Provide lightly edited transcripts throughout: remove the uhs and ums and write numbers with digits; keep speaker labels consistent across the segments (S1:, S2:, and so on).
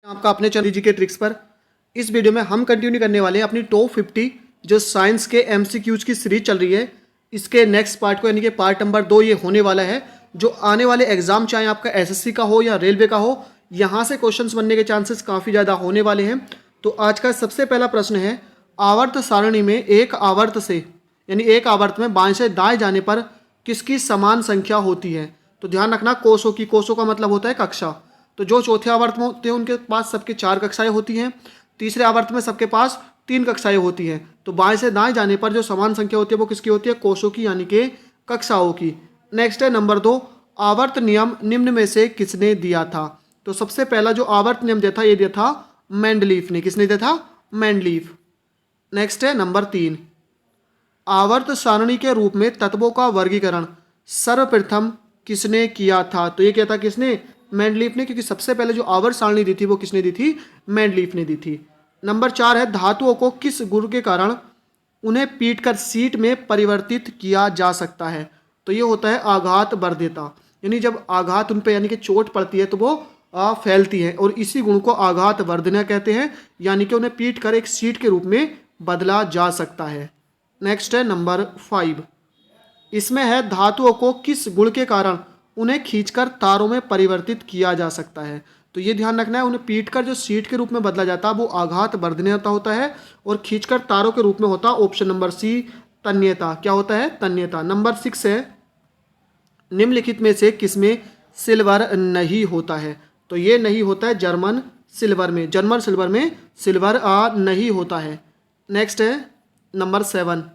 S1: आपका अपने चैनल जी के ट्रिक्स पर। इस वीडियो में हम कंटिन्यू करने वाले हैं अपनी टॉप 50 जो साइंस के एमसीक्यूज की सीरीज चल रही है, इसके नेक्स्ट पार्ट को, यानी कि पार्ट नंबर 2 ये होने वाला है। जो आने वाले एग्जाम चाहे आपका एसएससी का हो या रेलवे का हो, यहाँ से क्वेश्चंस बनने के चांसेस काफ़ी ज़्यादा होने वाले हैं। तो आज का सबसे पहला प्रश्न है, आवर्त सारणी में एक आवर्त से यानी एक आवर्त में बाएं से दाएं जाने पर किसकी समान संख्या होती है। तो ध्यान रखना, कोषों की, कोषों का मतलब होता है कक्षा। तो जो चौथे आवर्त में होते हैं उनके पास सबके 4 कक्षाएं होती हैं, तीसरे आवर्त में सबके पास 3 कक्षाएं होती हैं। तो बाएं से दाएं जाने पर जो समान संख्या होती है वो किसकी होती है? कोषों की, यानी कि कक्षाओं की। नेक्स्ट है नंबर 2, आवर्त नियम निम्न में से किसने दिया था? तो सबसे पहला जो आवर्त नियम दिया था ये दिया था मेंडलीफ ने। किसने दिया था? मेंडलीफ। नेक्स्ट है नंबर 3, आवर्त सारणी के रूप में तत्वों का वर्गीकरण सर्वप्रथम किसने किया था? तो ये किया था किसने? मेंडलीफ ने, क्योंकि सबसे पहले जो आवर्त सारणी दी थी वो किसने दी थी? मेंडलीफ ने दी थी। नंबर 4 है, धातुओं को किस गुण के कारण उन्हें पीटकर सीट में परिवर्तित किया जा सकता है? तो ये होता है आघात वर्ध्यता, यानी जब आघात उन पे यानी कि चोट पड़ती है तो वो फैलती है, और इसी गुण को आघात वर्धना कहते हैं, यानी कि उन्हें पीट कर एक सीट के रूप में बदला जा सकता है। नेक्स्ट है नंबर 5, इसमें है धातुओं को किस गुण के कारण उन्हें खींचकर तारों में परिवर्तित किया जा सकता है? तो ये ध्यान रखना है, उन्हें पीटकर जो सीट के रूप में बदला जाता है वो आघात वर्धनीयता होता है, और खींचकर तारों के रूप में होता है ऑप्शन नंबर सी, तन्यता। क्या होता है? तन्यता। नंबर 6 है, निम्नलिखित में से किसमें सिल्वर नहीं होता है? तो ये नहीं होता है जर्मन सिल्वर में। जर्मन सिल्वर में सिल्वर नहीं होता है। नेक्स्ट है नंबर 7।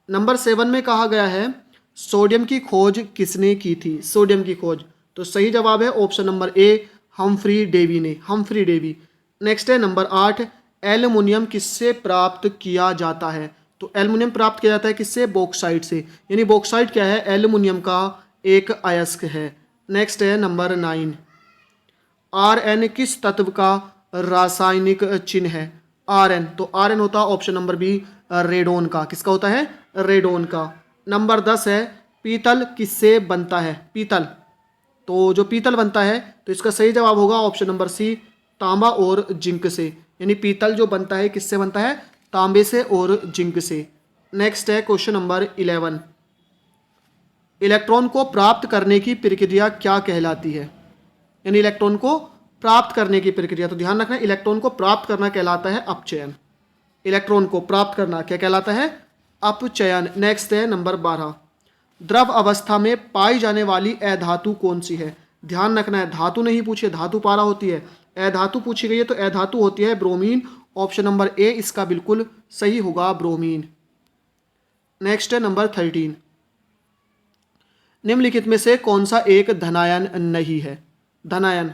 S1: नंबर 7 में कहा गया है सोडियम की खोज किसने की थी? सोडियम की खोज, तो सही जवाब है option number A, Humphry Davy ने। Humphry Davy. नेक्स्ट है नंबर 8, एल्युमिनियम किससे प्राप्त किया जाता है? तो एल्युमिनियम प्राप्त किया जाता है किससे? बॉक्साइट से, यानी बॉक्साइट क्या है? एल्युमिनियम का एक अयस्क है। नेक्स्ट है नंबर 9, Rn किस तत्व का रासायनिक चिन्ह है? Rn, तो Rn होता है ऑप्शन नंबर बी, रेडोन का। किसका होता है? रेडोन का। नंबर 10 है, पीतल किससे बनता है? पीतल, तो जो पीतल बनता है तो इसका सही जवाब होगा ऑप्शन नंबर सी, तांबा और जिंक से। यानी पीतल जो बनता है किससे बनता है? तांबे से और जिंक से। नेक्स्ट है क्वेश्चन नंबर 11, इलेक्ट्रॉन को प्राप्त करने की प्रक्रिया क्या कहलाती है? यानी इलेक्ट्रॉन को प्राप्त करने की प्रक्रिया, तो ध्यान रखना, इलेक्ट्रॉन को प्राप्त करना कहलाता है अपचयन। इलेक्ट्रॉन को प्राप्त करना क्या कहलाता है? अपचयन। नेक्स्ट है नंबर 12, द्रव अवस्था में पाई जाने वाली अधातु कौन सी है? ध्यान रखना है, धातु नहीं पूछी, धातु पारा होती है। अधातु पूछी गई है तो अधातु होती है ब्रोमीन। ऑप्शन नंबर ए इसका बिल्कुल सही होगा, ब्रोमीन। नेक्स्ट है नंबर 13, निम्नलिखित में से कौन सा एक धनायन नहीं है? धनायन,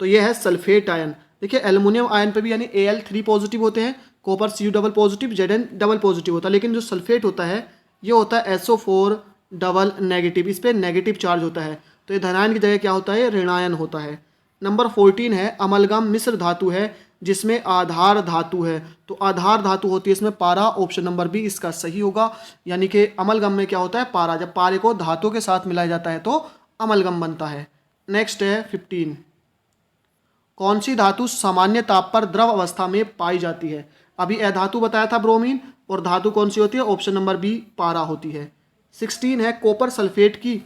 S1: तो यह है सल्फेट आयन। देखिए एल्युमिनियम आयन पे भी यानी Al3 पॉजिटिव होते हैं, copper Cu double positive, Zn double positive होता है, लेकिन जो सल्फेट होता है ये होता है SO4 डबल नेगेटिव, इस पर नेगेटिव चार्ज होता है, तो ये धनायन की जगह क्या होता है? ऋणायन होता है। नंबर 14 है, अमलगम मिश्र धातु है जिसमें आधार धातु है। तो आधार धातु होती है इसमें पारा। ऑप्शन नंबर बी इसका सही होगा, यानी कि अमलगम में क्या होता है? पारा। जब पारे को धातु के साथ मिलाया जाता है तो अमलगम बनता है। नेक्स्ट है 15, कौन सी धातु सामान्य ताप पर द्रव अवस्था में पाई जाती है? अभी अधातु बताया था ब्रोमीन, और धातु कौन सी होती है? ऑप्शन नंबर बी, पारा होती है। 16 है, कॉपर सल्फेट की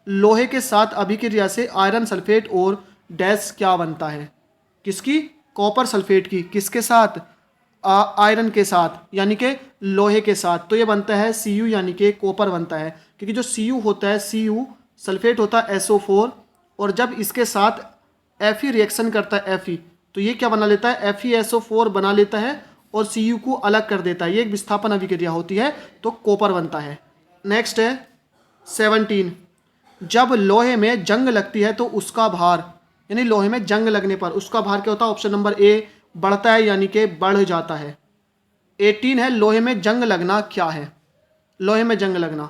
S1: लोहे के साथ अभिक्रिया से आयरन सल्फेट और डैश क्या बनता है? किसकी? कॉपर सल्फेट की। किसके साथ? आयरन के साथ, यानी कि लोहे के साथ। तो ये बनता है Cu, यानी कि कॉपर बनता है, क्योंकि जो Cu होता है, Cu सल्फेट होता है SO4, और जब इसके साथ Fe रिएक्शन करता है Fe, तो ये क्या बना लेता है? FeSO4 बना लेता है और Cu को अलग कर देता है। ये एक विस्थापन अभिक्रिया होती है, तो कॉपर बनता है। नेक्स्ट है 17, जब लोहे में जंग लगती है तो उसका भार, यानी लोहे में जंग लगने पर उसका भार क्या होता है? ऑप्शन नंबर ए, बढ़ता है, यानी कि बढ़ जाता है। 18 है, लोहे में जंग लगना क्या है? लोहे में जंग लगना,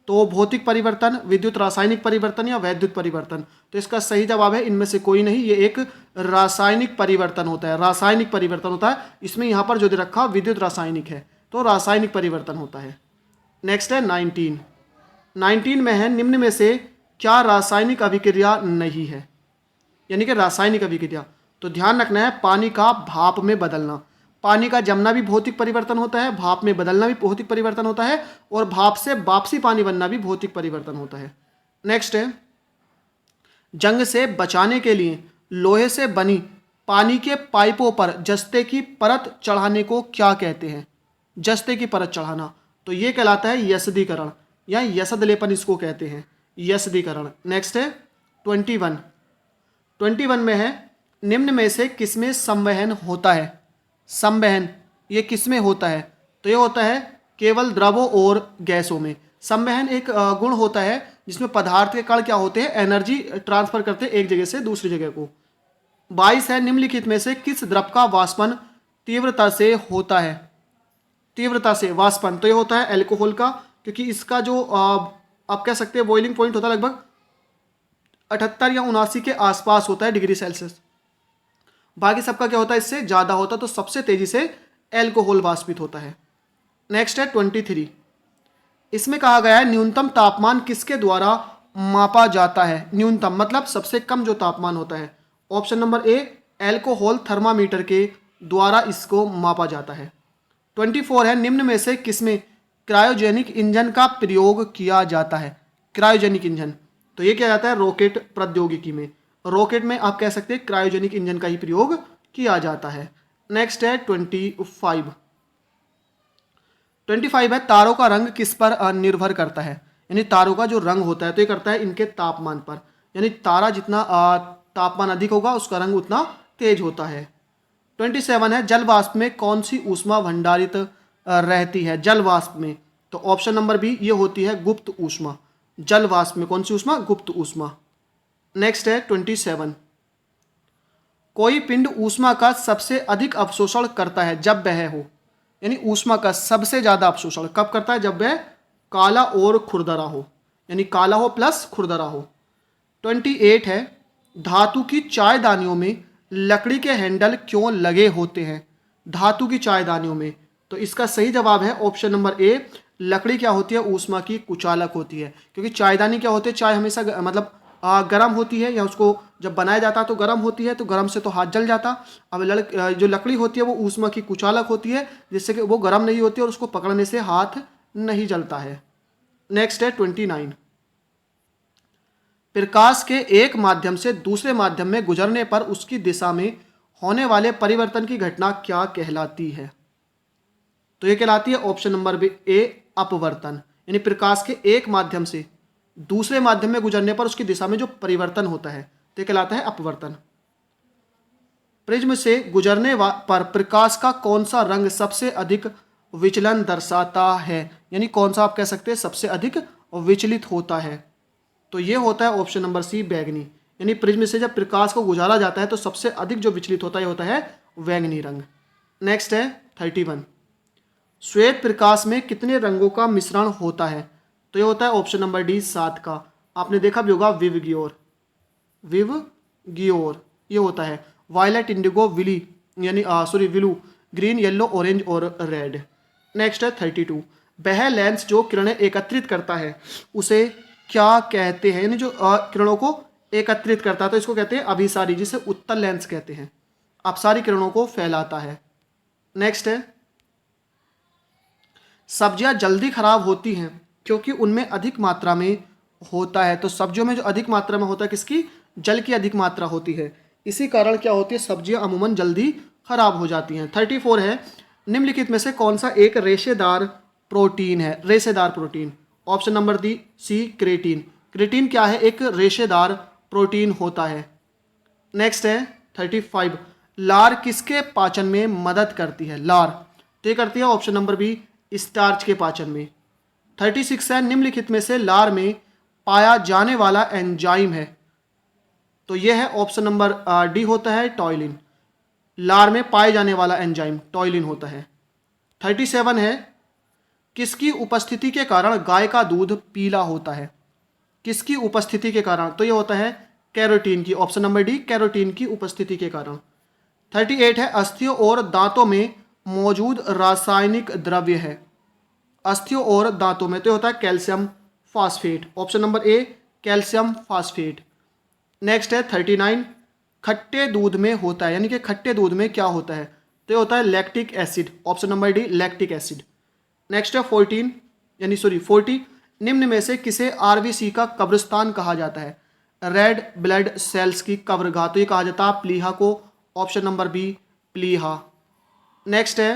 S1: तो भौतिक परिवर्तन, विद्युत रासायनिक परिवर्तन या वैद्युत परिवर्तन। तो इसका सही जवाब है इनमें से कोई नहीं, ये एक रासायनिक परिवर्तन होता है। रासायनिक परिवर्तन होता है, इसमें यहाँ पर जो दे रखा विद्युत रासायनिक है, तो रासायनिक परिवर्तन होता है। नेक्स्ट है 19 में है, निम्न में से क्या रासायनिक अभिक्रिया नहीं है? यानी कि रासायनिक अभिक्रिया, तो ध्यान रखना है पानी का भाप में बदलना। पानी का जमना भी भौतिक परिवर्तन होता है, भाप में बदलना भी भौतिक परिवर्तन होता है, और भाप से वापसी पानी बनना भी भौतिक परिवर्तन होता है। नेक्स्ट है, जंग से बचाने के लिए लोहे से बनी पानी के पाइपों पर जस्ते की परत चढ़ाने को क्या कहते हैं? जस्ते की परत चढ़ाना, तो ये कहलाता है यसदीकरण या यसद लेपन, इसको कहते हैं यसदीकरण। नेक्स्ट है 21 में है, निम्न में से किसमें संवहन होता है? संवहन ये किसमें होता है? तो ये होता है केवल द्रवों और गैसों में। संवहन एक गुण होता है जिसमें पदार्थ के कण क्या होते हैं, एनर्जी ट्रांसफर करते हैं एक जगह से दूसरी जगह को। 22 है, निम्नलिखित में से किस द्रव का वाष्पन तीव्रता से होता है? तीव्रता से वाष्पन, तो ये होता है एल्कोहल का, क्योंकि इसका जो आप कह सकते हैं बॉइलिंग पॉइंट होता है लगभग 78 या 79 के आसपास होता है डिग्री सेल्सियस। बाकी सबका क्या होता है, इससे ज़्यादा होता है, तो सबसे तेजी से एल्कोहल वाष्पित होता है। नेक्स्ट है 23, इसमें कहा गया है न्यूनतम तापमान किसके द्वारा मापा जाता है? न्यूनतम मतलब सबसे कम जो तापमान होता है। ऑप्शन नंबर ए, एल्कोहल थर्मामीटर के द्वारा इसको मापा जाता है। 24 है, निम्न में से किसमें क्रायोजेनिक इंजन का प्रयोग किया जाता है? क्रायोजेनिक इंजन, तो ये क्या जाता है रॉकेट प्रौद्योगिकी में। रॉकेट में आप कह सकते हैं क्रायोजेनिक इंजन का ही प्रयोग किया जाता है। नेक्स्ट है 25 है, तारों का रंग किस पर निर्भर करता है? यानी तारों का जो रंग होता है तो ये करता है इनके तापमान पर, यानी तारा जितना तापमान अधिक होगा उसका रंग उतना तेज होता है। 27 है, जल वाष्प में कौन सी ऊष्मा भंडारित रहती है? जल वाष्प में, तो ऑप्शन नंबर बी ये होती है गुप्त ऊष्मा। जल वाष्प में कौन सी ऊष्मा? गुप्त ऊष्मा। नेक्स्ट है 27, कोई पिंड ऊष्मा का सबसे अधिक अवशोषण करता है जब वह हो, यानी ऊष्मा का सबसे ज्यादा अवशोषण कब करता है? जब वह काला और खुरदरा हो, यानी काला हो प्लस खुरदरा हो। 28 है, धातु की चायदानियों में लकड़ी के हैंडल क्यों लगे होते हैं? धातु की चायदानियों में, तो इसका सही जवाब है ऑप्शन नंबर ए, लकड़ी क्या होती है? ऊष्मा की कुचालक होती है, क्योंकि चायदानी क्या होती है, चाय हमेशा मतलब गर्म होती है, या उसको जब बनाया जाता है तो गर्म होती है, तो गर्म से तो हाथ जल जाता। अब जो लकड़ी होती है वो ऊष्मा की कुचालक होती है, जिससे कि वो गर्म नहीं होती और उसको पकड़ने से हाथ नहीं जलता है। नेक्स्ट है 29, प्रकाश के एक माध्यम से दूसरे माध्यम में गुजरने पर उसकी दिशा में होने वाले परिवर्तन की घटना क्या कहलाती है? तो ये कहलाती है ऑप्शन नंबर ए, अपवर्तन। यानी प्रकाश के एक माध्यम से दूसरे माध्यम में गुजरने पर उसकी दिशा में जो परिवर्तन होता है तो ये कहलाता है अपवर्तन। प्रिज्म से गुजरने पर प्रकाश का कौन सा रंग सबसे अधिक विचलन दर्शाता है? यानी कौन सा आप कह सकते हैं सबसे अधिक विचलित होता है? तो ये होता है ऑप्शन नंबर सी, बैंगनी। यानी प्रिज्म से जब प्रकाश को गुजारा जाता है तो सबसे अधिक जो विचलित होता है होता है बैंगनी रंग। नेक्स्ट है 31, श्वेत प्रकाश में कितने रंगों का मिश्रण होता है? तो ये होता है ऑप्शन नंबर डी, 7 का। आपने देखा भी होगा विवगियोर, ये होता है वायलेट, इंडिगो, विली यानी विलू, ग्रीन, येलो, ऑरेंज और रेड। नेक्स्ट है 32, वह लेंस जो किरणें एकत्रित करता है उसे क्या कहते हैं? यानी जो किरणों को एकत्रित करता है तो इसको कहते हैं अभिसारी, जिसे उत्तल लेंस कहते हैं। अपसारी किरणों को फैलाता है। नेक्स्ट है, सब्जियां जल्दी खराब होती हैं क्योंकि उनमें अधिक मात्रा में होता है। तो सब्जियों में जो अधिक मात्रा में होता है किसकी? जल की अधिक मात्रा होती है, इसी कारण क्या होती है सब्जियां अमूमन जल्दी खराब हो जाती हैं। 34 है, निम्नलिखित में से कौन सा एक रेशेदार प्रोटीन है? रेशेदार प्रोटीन, ऑप्शन नंबर डी, सी, क्रेटीन। क्रेटीन क्या है? एक रेशेदार प्रोटीन होता है। नेक्स्ट है 35, लार किसके पाचन में मदद करती है? लार तो ये करती है ऑप्शन नंबर बी, स्टार्च के पाचन में। 36 है, निम्नलिखित में से लार में पाया जाने वाला एंजाइम है? तो यह है ऑप्शन नंबर डी होता है टॉयलिन। लार में पाए जाने वाला एंजाइम टॉयलिन होता है। 37 है, किसकी उपस्थिति के कारण गाय का दूध पीला होता है? किसकी उपस्थिति के कारण? तो यह होता है कैरोटीन की, ऑप्शन नंबर डी, कैरोटीन की उपस्थिति के कारण। 38 है, अस्थियों और दांतों में मौजूद रासायनिक द्रव्य है? अस्थियों और दांतों में तो होता है कैल्शियम फास्फेट, ऑप्शन नंबर ए, कैल्शियम फास्फेट। नेक्स्ट है 39, खट्टे दूध में होता है, यानी कि खट्टे दूध में क्या होता है, तो ये होता है lactic acid, option number D lactic acid. Next है 40 निम्न में से किसे आरबीसी का कब्रिस्तान कहा जाता है, रेड ब्लड सेल्स की कब्रगाह, तो ये कहा जाता है प्लीहा को, ऑप्शन नंबर बी प्लीहा। नेक्स्ट है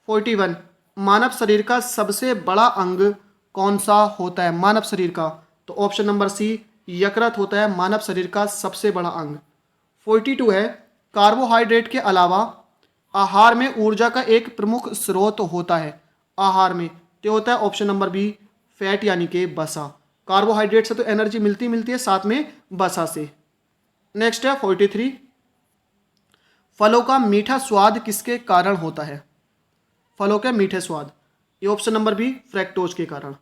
S1: 41 मानव शरीर का सबसे बड़ा अंग कौन सा होता है, मानव शरीर का, तो ऑप्शन नंबर सी यकृत होता है मानव शरीर का सबसे बड़ा अंग। 42 है कार्बोहाइड्रेट के अलावा आहार में ऊर्जा का एक प्रमुख स्रोत होता है, आहार में, तो होता है ऑप्शन नंबर बी फैट यानी कि बसा। कार्बोहाइड्रेट से तो एनर्जी मिलती है, साथ में बसा से। नेक्स्ट है 43 फलों का मीठा स्वाद किसके कारण होता है, फलों के मीठे स्वाद, ये ऑप्शन नंबर बी फ्रैक्टोज के कारण।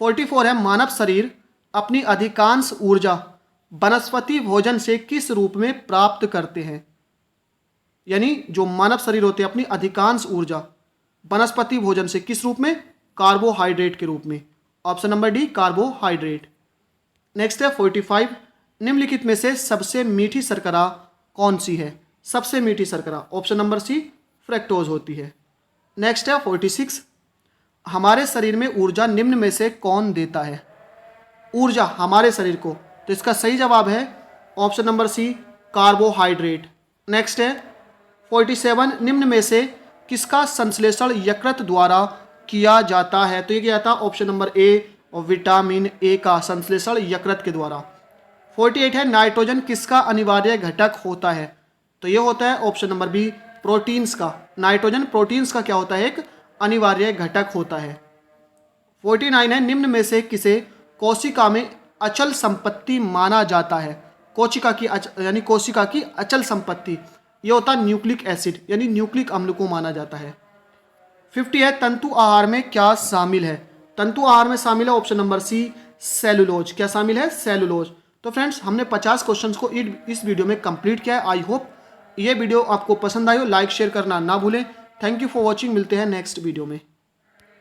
S1: 44 है मानव शरीर अपनी अधिकांश ऊर्जा वनस्पति भोजन से किस रूप में प्राप्त करते हैं, यानी जो मानव शरीर होते हैं अपनी अधिकांश ऊर्जा वनस्पति भोजन से किस रूप में, कार्बोहाइड्रेट के रूप में, option number D carbohydrate. Next है 45 निम्नलिखित में से सबसे मीठी शर्करा कौन सी है, सबसे मीठी शर्करा, ऑप्शन नंबर सी फ्रैक्टोज होती है। नेक्स्ट है 46 हमारे शरीर में ऊर्जा निम्न में से कौन देता है, ऊर्जा हमारे शरीर को, तो इसका सही जवाब है option number C carbohydrate. Next है 47 निम्न में से किसका संश्लेषण यकृत द्वारा किया जाता है, तो ये क्या था ऑप्शन नंबर ए और विटामिन ए का संश्लेषण यकृत के द्वारा। 48 है नाइट्रोजन किसका अनिवार्य घटक होता है, तो ये होता है ऑप्शन नंबर बी प्रोटीन्स का, नाइट्रोजन प्रोटीन्स का क्या होता है एक अनिवार्य घटक होता है। 49 है निम्न में से किसे कोशिका में अचल संपत्ति माना जाता है, कोशिका की अचल संपत्ति, ये होता है न्यूक्लिक एसिड यानी न्यूक्लिक अम्ल को माना जाता है। 50 है तंतु आहार में क्या शामिल है, तंतु आहार में शामिल है ऑप्शन नंबर सी सेलुलोज, क्या शामिल है सेलुलोज। तो फ्रेंड्स हमने 50 क्वेश्चंस को इस वीडियो में कंप्लीट किया है। आई होप ये वीडियो आपको पसंद आई हो, लाइक शेयर करना ना भूलें। थैंक यू फॉर वॉचिंग, मिलते हैं नेक्स्ट वीडियो में।